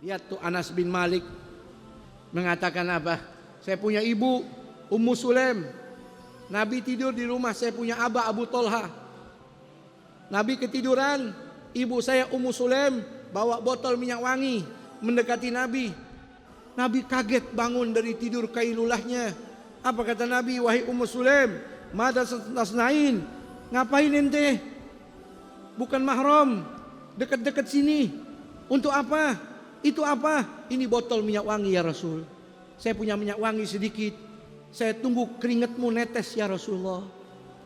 Lihat tuh Anas bin Malik mengatakan apa? Saya punya ibu Ummu Sulaim. Nabi tidur di rumah, saya punya abah Abu Tolha. Nabi ketiduran, ibu saya Ummu Sulaim bawa botol minyak wangi mendekati Nabi. Nabi kaget bangun dari tidur kailulahnya. Apa kata Nabi? Wahai Ummu Sulaim, mada tasnain? Ngapain ente? Bukan mahram, dekat-dekat sini. Untuk apa? Itu apa? Ini botol minyak wangi ya Rasul. Saya punya minyak wangi sedikit. Saya tunggu keringatmu netes ya Rasulullah.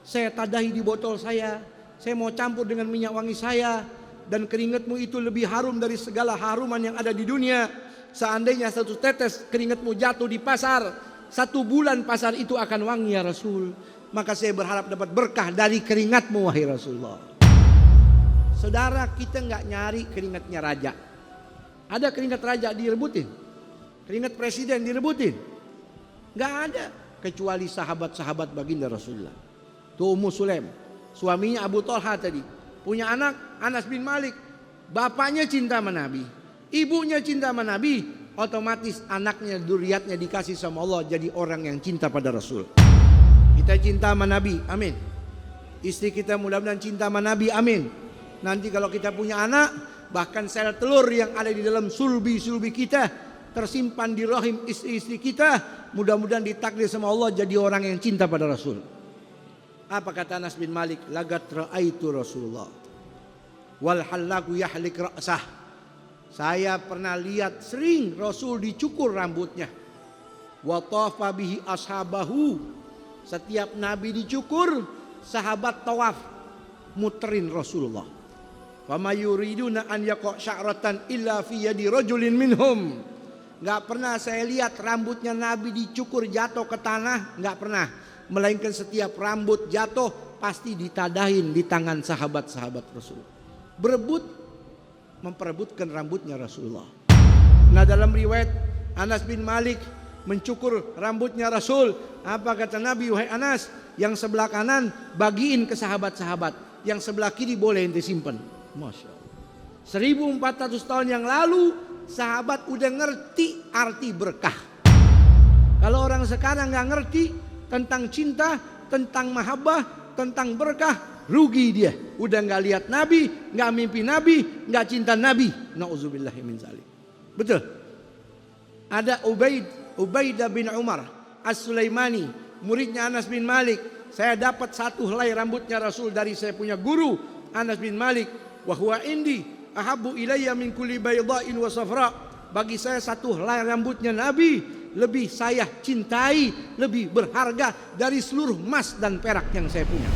Saya tadahi di botol saya. Saya mau campur dengan minyak wangi saya. Dan keringatmu itu lebih harum dari segala haruman yang ada di dunia. Seandainya satu tetes keringatmu jatuh di pasar, 1 bulan pasar itu akan wangi ya Rasul. Maka saya berharap dapat berkah dari keringatmu wahai Rasulullah. Saudara, kita nggak nyari keringatnya raja. Ada keringat raja direbutin? Keringat presiden direbutin? Nggak ada. Kecuali sahabat-sahabat baginda Rasulullah. Tuh Ummu Sulaim, suaminya Abu Tolha tadi. Punya anak Anas bin Malik. Bapaknya cinta sama Nabi, ibunya cinta sama Nabi. Otomatis anaknya, dzurriatnya dikasih sama Allah jadi orang yang cinta pada Rasul. Kita cinta sama Nabi, amin. Istri kita mudah-mudahan cinta sama Nabi, amin. Nanti kalau kita punya anak, bahkan sel telur yang ada di dalam sulbi-sulbi kita tersimpan di rahim istri-istri kita, mudah-mudahan ditakdir sama Allah jadi orang yang cinta pada Rasul. Apa kata Anas bin Malik? Lagat ra'aitu Rasulullah wal halaku yahlik ra'sah. Saya pernah lihat sering Rasul dicukur rambutnya. Wa tafa bihi ashabahu. Setiap Nabi dicukur, sahabat tawaf muterin Rasulullah. Fama yuriduna an yaqa sya'ratan illa fi yadi rajulin minhum. Enggak pernah saya lihat rambutnya Nabi dicukur jatuh ke tanah, enggak pernah. Melainkan setiap rambut jatuh pasti ditadahin di tangan sahabat-sahabat Rasul. Memperebutkan rambutnya Rasulullah. Nah, dalam riwayat Anas bin Malik mencukur rambutnya Rasul. Apa kata Nabi? Wahai Anas, yang sebelah kanan bagiin ke sahabat-sahabat, yang sebelah kiri boleh ente simpan. Masya Allah. 1400 tahun yang lalu sahabat udah ngerti arti berkah. Kalau orang sekarang nggak ngerti tentang cinta, tentang mahabbah, tentang berkah, rugi dia. Udah nggak lihat Nabi, nggak mimpi Nabi, nggak cinta Nabi. Nauzubillahi min dzalik. Betul. Ada Ubaidah bin Umar As-Sulaimani, muridnya Anas bin Malik. Saya dapat 1 helai rambutnya Rasul dari saya punya guru Anas bin Malik. Wa huwa indi ahabbu ilayya min kulli baydha'in wa safra. Bagi saya 1 helai rambutnya Nabi lebih saya cintai, lebih berharga dari seluruh emas dan perak yang saya punya.